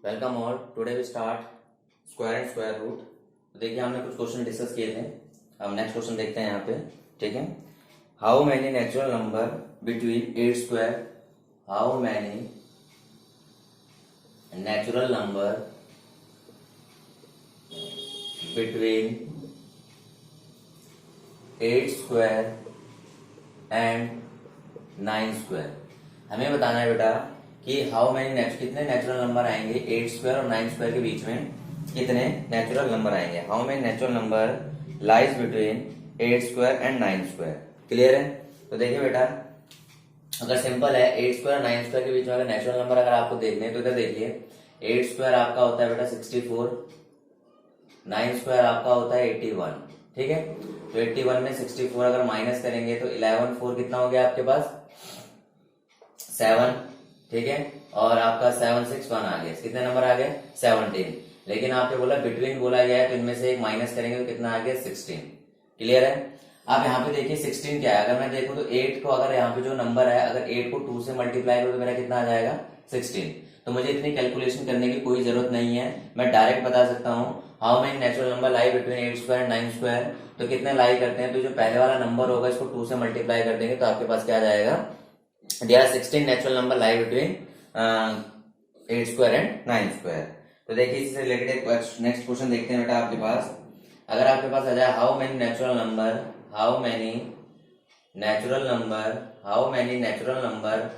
Welcome all. Today we start square and square root. तो देखिए हमने कुछ क्वेश्चन डिस्कस किए थे। अब नेक्स्ट क्वेश्चन देखते हैं यहाँ पे। ठीक है, how many natural number between 8 square, how many natural number between 8 square and 9 square. हमें बताना है बेटा कि हाउ मैनी कितने नेचुरल नंबर आएंगे 8 स्क्वायर और 9 स्क्वायर के बीच में, कितने नेचुरल नंबर आएंगे। How many natural number lies between 8 square and 9 square. Clear है? तो देखिए बेटा, अगर सिंपल है 8 स्क्वायर 9 स्क्वायर के बीच में अगर नेचुरल नंबर अगर आपको देखने हैं तो इधर देखिए 8 स्क्वायर आपका होता है बेटा 64, 9 स्क्वायर आपका होता है 81। ठीक है, तो 81 में 64 अगर माइनस करेंगे तो 11 4 कितना हो गया आपके पास 7। ठीक है, और आपका 7 6 1 आ गया, कितने नंबर आ गए 17। लेकिन आपने बोला बिटवीन बोला गया है तो इनमें से एक माइनस करेंगे तो कितना आ गया 16। क्लियर है? आप यहाँ पे देखिए 16 क्या है, अगर मैं देखूं तो 8 को अगर यहाँ पे जो नंबर है अगर 8 को 2 से मल्टीप्लाई करो तो मेरा कितना आ जाएगा 16। तो मुझे इतनी कैलकुलेशन करने की कोई जरूरत नहीं है, मैं डायरेक्ट बता सकता हूँ how many natural number lie between 8 square and 9 square. तो कितने लाई करते हैं तो जो पहले वाला नंबर होगा इसको 2 से मल्टीप्लाई कर देंगे तो आपके पास क्या आ जाएगा, there are 16 natural number lie between 8 square and 9 square. तो देखिए इससे रिलेटेड एक नेक्स्ट क्वेश्चन देखते हैं बेटा आपके पास। अगर आपके पास आ जाए how many natural number, how many natural number, how many natural number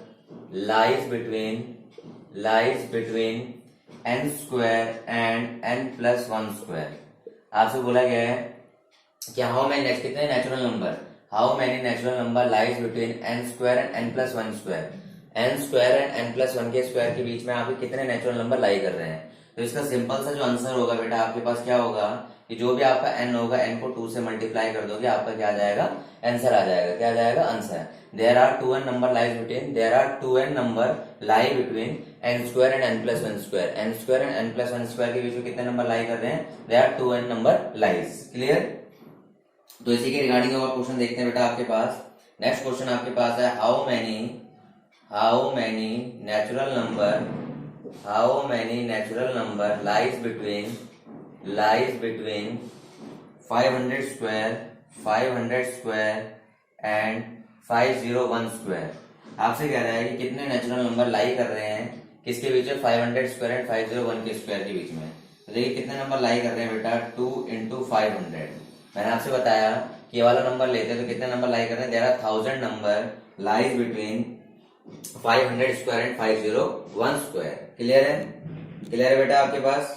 lies between N square and N plus 1 square. आपसे बोला गया है कि हाउ मेनी कितने natural number, how many natural number lies between N square and N plus 1 square. N square and N plus 1 के square के बीच में आप कितने नेचुरल नंबर लाई कर रहे हैं। तो इसका सिंपल सा जो आंसर होगा बेटा आपके पास क्या होगा कि जो भी आपका एन होगा एन को 2 से मल्टीप्लाई कर दोगे आपका क्या आ जाएगा आंसर आ जाएगा। क्या आ जाएगा answer. There are 2n number lies between, there are 2n number lie between N square and N plus 1 square. N square and N plus 1 square के बीच में कितने नंबर लाई कर रहे हैं, there are 2n number lies. Clear? तो इसी के रिगार्डिंग और क्वेश्चन देखते हैं बेटा आपके पास। नेक्स्ट क्वेश्चन आपके पास है how many natural number lies between 500 square and 501 square. आपसे कह रहा है कि कितने नेचुरल नंबर लाई कर रहे हैं किसके बीच में 500 स्क्वायर एंड 501 के स्क्वायर के बीच में। तो देखिए कितने नंबर लाई कर रहे हैं बेटा 2 इंटू 500। मैंने आपसे बताया कि ये वाला नंबर लेते हैं तो कितने नंबर लाई कर रहे हैं, there are 1000 number lies between 500 square and 501 square. Clear है? क्लियर है बेटा आपके पास?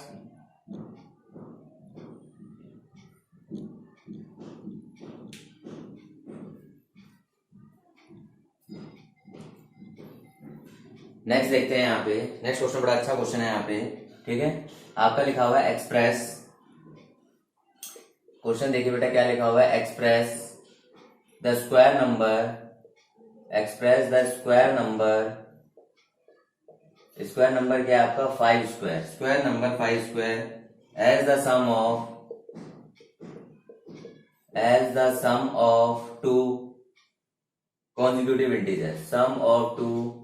नेक्स्ट देखते हैं यहाँ पे। नेक्स्ट क्वेश्चन बड़ा अच्छा क्वेश्चन है यहाँ पे। ठीक है, आपका लिखा हुआ है एक्सप्रेस। क्वेश्चन देखिए बेटा क्या लिखा हुआ है, एक्सप्रेस द स्क्वायर नंबर क्या है आपका 5 square, square number 5 square as the sum of two consecutive integers, sum of two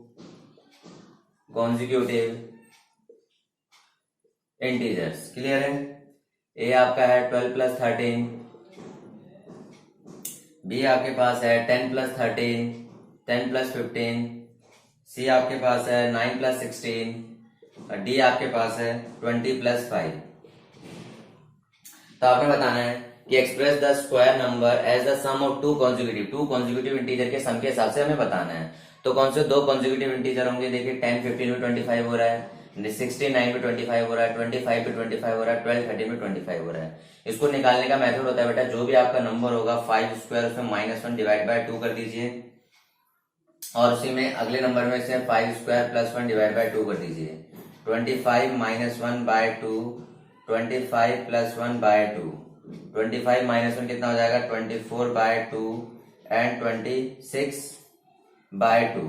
consecutive integers। Clear है? ए आपका है 12 प्लस 13, बी आपके पास है 10 प्लस 13, 10 प्लस 15, सी आपके पास है 9 प्लस 16 और डी आपके पास है 20 प्लस 5। तो आपने बताना है कि express the square number as the sum of two consecutive integer के सम के हिसाब से हमें बताना है। तो कौन से दो कॉन्जिक्यूटिव इंटीजर होंगे, देखिए 10 15 में 25 हो रहा है, 16 9 में 25 हो रहा है, 25 पे 25 हो रहा है, 12 13 में 25 हो रहा है। इसको निकालने का मेथड होता है बेटा जो भी आपका नंबर होगा 5 स्क्वायर उसमें -1 डिवाइड बाय 2 कर दीजिए और उसी में अगले नंबर में से 5 स्क्वायर प्लस 1 डिवाइड बाय 2 कर दीजिए। 25 -1 बाय 2, 25 प्लस 1 बाय 2, 25 -1 कितना हो जाएगा 24 बाय 2 एंड 26 बाय 2।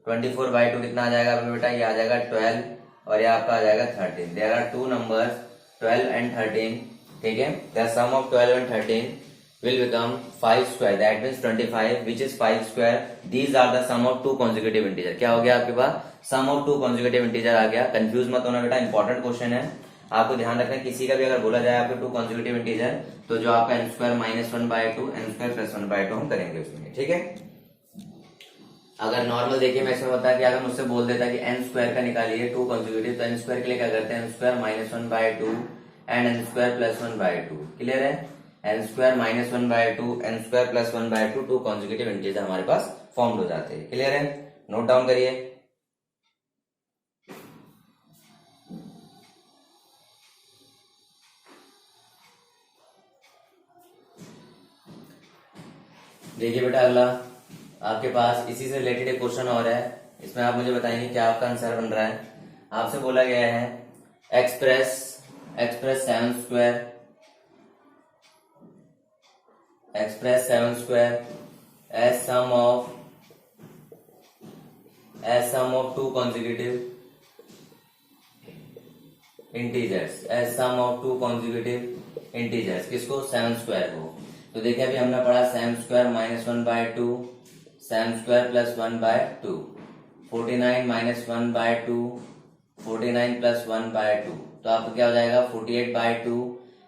24 बाय 2 कितना आ जाएगा आपका बेटा, ये आ जाएगा 12 और ये आपका आ जाएगा 13। There are two numbers 12 and 13। ठीक है, the sum of 12 and 13 will become 5 square, that means 25, which is 5 square. These are the sum of two consecutive integer. क्या हो गया आपके पास sum of two consecutive integer आ गया. कंफ्यूज मत होना बेटा, इंपॉर्टेंट क्वेश्चन है, आपको ध्यान रखना है. किसी का भी अगर बोला जाए आपको टू कॉन्जिक्यूटिव इंटीजर, तो जो आपका n square minus 1/2 n square plus 1/2 हम करेंगे उसमें. ठीक है, अगर नॉर्मल देखिए मैं इसमें बता कि अगर मुझसे बोल देता कि n स्क्वायर का निकालिए टू कॉन्जिक्यूटिव, तो n स्क्वायर के लिए क्या करते हैं, n square minus 1/2 and n square plus 1/2. Clear है, n square minus 1/2 n square plus 1/2 to consecutive integer हमारे पास फॉर्म हो जाते हैं. क्लियर है, नोट डाउन करिए. देखिए बेटा अगला आपके पास इसी से रिलेटेड एक क्वेश्चन और है. इसमें आप मुझे बताएंगे क्या आपका आंसर बन रहा है. आपसे बोला गया है express 7 square as sum of two consecutive integers, किसको, 7 स्क्वायर को. तो देखिए अभी हमने पढ़ा 7 square minus 1/2, 7 square plus 1/2, 49 minus 1/2, 49 plus 1/2. तो आपको क्या हो जाएगा 48/2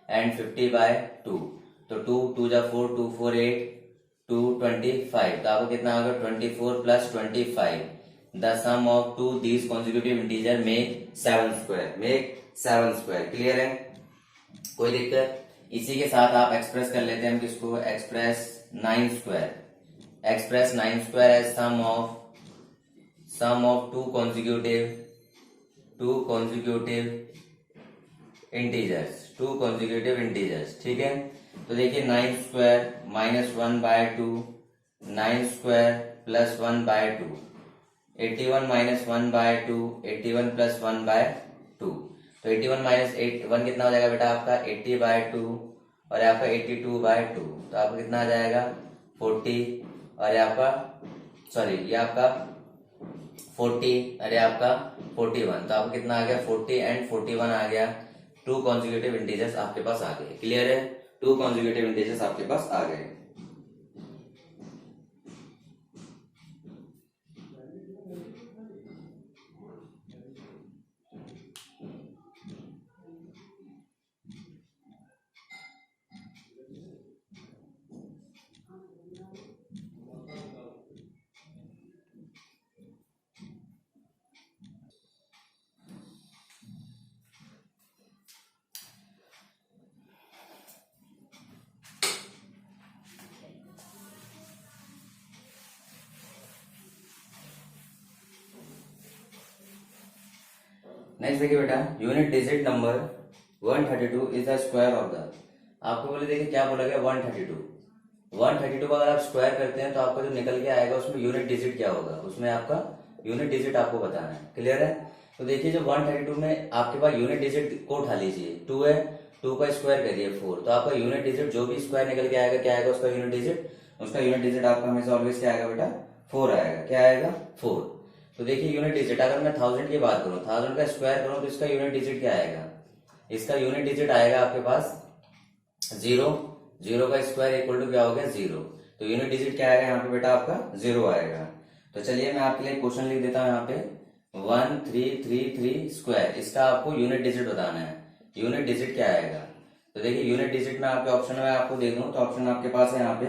एंड 50/2. तो 2 जा 4, 2 4 8, 225. तो आपको कितना होगा 24 plus 25. The sum of two these consecutive integer make 7 square. Clear है, कोई दिक्कत. इसी के साथ आप एक्सप्रेस कर लेते हैं हम किसको, express 9 square as sum of two consecutive integers. ठीक है, तो देखिए 9 square minus 1/2, 9 square plus 1/2, 81 minus 1/2, 81 plus 1/2. तो 81 माइनस 1 कितना हो जाएगा बेटा आपका 80/2 और आपका 82/2. तो आपका कितना आ जाएगा 40 और ये आपका 40 और ये आपका 41. तो आपको कितना आ गया 40 एंड 41 आ गया. टू कॉन्जिक्यूटिव इंटीजर्स आपके पास आ गए. क्लियर है, टू कॉन्जिक्यूटिव इंटीजर्स आपके पास आ गए. नेक्स्ट देखिए बेटा, unit digit number 132 is the square of the. आपको बोले देखिए क्या बोला गया 132 को अगर आप स्क्वायर करते हैं तो आपका जो निकल के आएगा उसमें यूनिट डिजिट क्या होगा, उसमें आपका यूनिट डिजिट आपको बताना है. क्लियर है, तो देखिए जो 132 में आपके पास यूनिट डिजिट को उठा लीजिए. 2 है, 2 का स्क्वायर करिए 4. तो आपका यूनिट डिजिट जो भी स्क्वायर निकल के आएगा क्या आएगा उसका यूनिट डिजिट आपका हमेशा ऑलवेज क्या आएगा बेटा 4 आएगा. क्या आएगा 4. तो देखिए यूनिट डिजिट अगर मैं 1000 की बात करूं, 1000 का स्क्वायर करूं तो इसका यूनिट डिजिट क्या आएगा, इसका यूनिट डिजिट आएगा आपके पास 0. 0 का स्क्वायर इक्वल टू क्या हो गया 0. तो यूनिट डिजिट क्या आएगा यहाँ पे बेटा आपका 0 आएगा. तो चलिए मैं आपके लिए क्वेश्चन लिख देता हूँ यहाँ पे 1333 स्क्वायर. इसका आपको यूनिट डिजिट बताना है. यूनिट डिजिट क्या आएगा, तो देखिए यूनिट डिजिट में आपके ऑप्शन में आपको दे दूं तो ऑप्शन आपके पास है यहाँ पे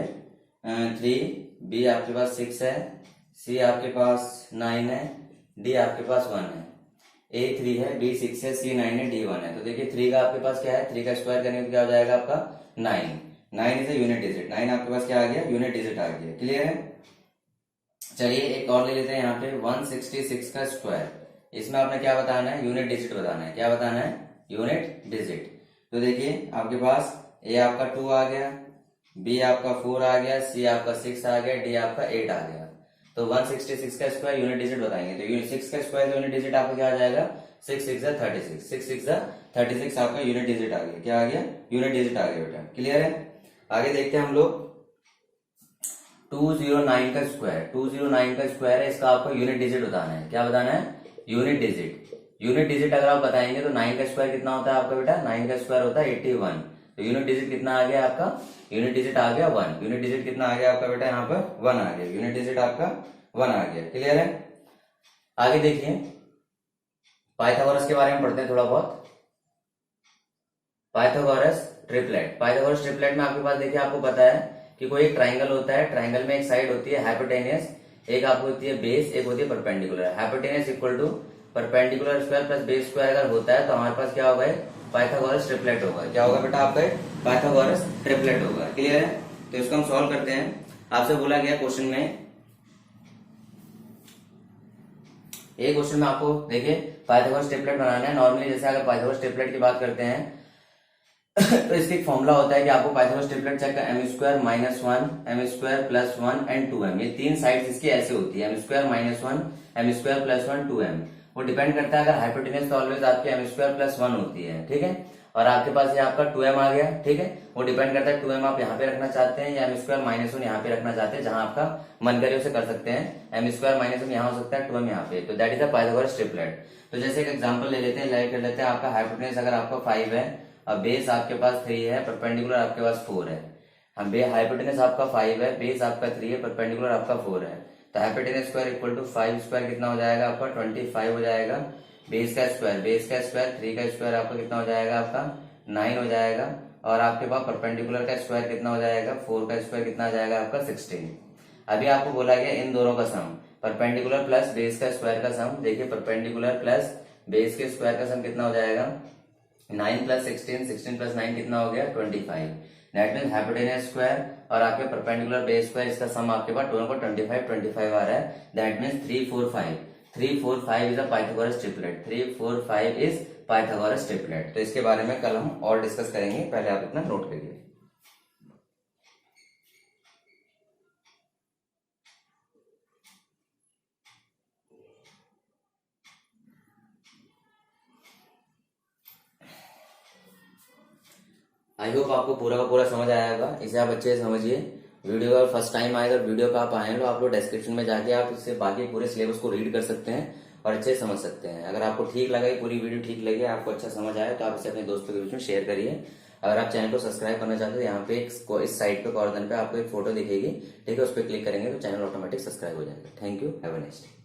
3, बी आपके पास 6 है, सी आपके पास 9 है, डी आपके पास 1 है. ए 3 है, बी 6 है, सी 9 है, डी 1 है. तो देखिए 3 का आपके पास क्या है, 3 का स्क्वायर करने को क्या हो जाएगा आपका 9. 9 इज ए यूनिट डिजिट. 9 आपके पास क्या आ गया, यूनिट डिजिट आ गया. क्लियर है, चलिए एक और ले लेते हैं यहाँ पे 166 का स्क्वायर. इसमें आपने क्या बताना है, यूनिट डिजिट बताना है. क्या बताना है, यूनिट डिजिट. तो देखिए आपके पास ए आपका 2 आ गया, बी आपका 4 आ गया, सी आपका 6 आ गया, डी आपका 8 आ गया. तो 166 का स्क्वायर यूनिट डिजिट बताएंगे. तो 6 का स्क्वायर यूनिट डिजिट आपका क्या आ जाएगा 6 6 36. 6 6 36 आपका यूनिट डिजिट आ गया. क्या आ गया, यूनिट डिजिट आ गया बेटा. क्लियर है, आगे देखते हैं हम लोग 209 का स्क्वायर. 209 का स्क्वायर है, इसका आपको यूनिट डिजिट बताना है. क्या बताना है, यूनिट डिजिट. यूनिट डिजिट अगर आप बताएंगे तो 9 का स्क्वायर कितना होता है आपका बेटा, 9 का स्क्वायर होता है 81. तो यूनिट डिजिट कितना आ गया आपका, यूनिट डिजिट आ गया 1। यूनिट डिजिट कितना आ गया आपका बेटा, यहाँ पर 1 आ गया, यूनिट डिजिट आपका 1 आ गया। क्लियर है। आगे देखिए पाइथागोरस के बारे में पढ़ते हैं थोड़ा बहुत। पाइथागोरस ट्रिपलेट, पाइथागोरस ट्रिपलेट में आपके पास देखिए, आपको पता है कि कोई एक ट्राइंगल होता है, ट्राइंगल में एक साइड होती है हाइपोटेनियस, एक आपको होती है बेस, एक होती है perpendicular. Hypotenuse equal to perpendicular square plus base square अगर होता है तो हमारे पास क्या होगा, पाइथागोरस ट्रिपलेट होगा। क्या होगा बेटा आपका, पाइथागोरस ट्रिपलेट होगा। क्लियर है। तो इसको हम सॉल्व करते हैं। आपसे बोला गया क्वेश्चन में, एक क्वेश्चन में आपको देखिए पाइथागोरस ट्रिपलेट बनाना है। नॉर्मली जैसे अगर पाइथागोरस ट्रिपलेट की बात करते हैं तो इसका एक फॉर्मूला होता है कि आपको पाइथागोरस ट्रिपलेट चेक का m square minus 1, m square plus 1 and 2m, ये तीन साइड्स इसकी ऐसे होती है, m square minus 1, m square plus 1, 2m। वो डिपेंड करता है, अगर हाइपोटेनस तो ऑलवेज आपकी m स्क्वायर प्लस 1 होती है, ठीक है। और आपके पास ये आपका 2m आ गया, ठीक है। वो डिपेंड करता है 2m आप यहाँ पे रखना चाहते हैं या m स्क्वायर माइनस 1 यहाँ पे रखना चाहते हैं, जहां आपका मन करे उसे कर सकते हैं। m स्क्वायर माइनस 1 यहाँ हो सकता है, 2m यहाँ पे, तो that is the Pythagoras triplet. तो जैसे एक एग्जांपल ले लेते हैं, लाइक कर लेते हैं, आपका हाइपोटेनस अगर आपका 5 है और बेस आपके पास 3 है, परपेंडिकुलर आपके पास 4 है। हम हाइपोटेनस आपका 5 है, बेस आपका 3 है, परपेंडिकुलर आपका 4 है। तो hypotenuse square equal to 5 square कितना हो जाएगा आपका 25 हो जाएगा। बेस का स्क्वायर 3 का स्क्वायर आपका कितना हो जाएगा आपका 9 हो जाएगा। और आपके पास परपेंडिकुलर का स्क्वायर कितना हो जाएगा, 4 का स्क्वायर कितना आ जाएगा आपका 16। अभी आपको बोला गया इन दोनों का सम, परपेंडिकुलर प्लस बेस का स्क्वायर का सम। देखिए परपेंडिकुलर प्लस बेस के स्क्वायर का सम कितना हो जाएगा 9 प्लस 16, 16 प्लस 9 कितना हो गया 25। दैट मीन हाइपोटेनस स्क्वायर और आपके परपेंडिकुलर बेस स्क्वायर, इसका सम आपके पास दोनों को 25 आ रहा है। That mean 3 4 5, 3 4 5 is a Pythagoras triplet, 3 4 5 is Pythagoras triplet. तो इसके बारे में कल हम और डिस्कस करेंगे, पहले आप इतना नोट करिए। आई होप आपको पूरा का पूरा समझ आया होगा, इसे आप अच्छे से समझिए। वीडियो अगर फर्स्ट टाइम आए, अगर वीडियो का आप आए तो आप लोग डिस्क्रिप्शन में जाके आप इससे बाकी पूरे सिलेबस को रीड कर सकते हैं और अच्छे से समझ सकते हैं। अगर आपको ठीक लगा, पूरी वीडियो ठीक लगे, आपको अच्छा समझ आया, तो आप इसे अपने दोस्तों के बीच में शेयर करिए। अगर आप चैनल को सब्सक्राइब करना चाहते हो, यहाँ पे इस साइड पे कॉर्नर पे आपको एक फोटो दिखेगी, ठीक है, उस पर क्लिक करेंगे तो चैनल ऑटोमेटिक सब्सक्राइब हो जाएगा। Thank you, have a nice day.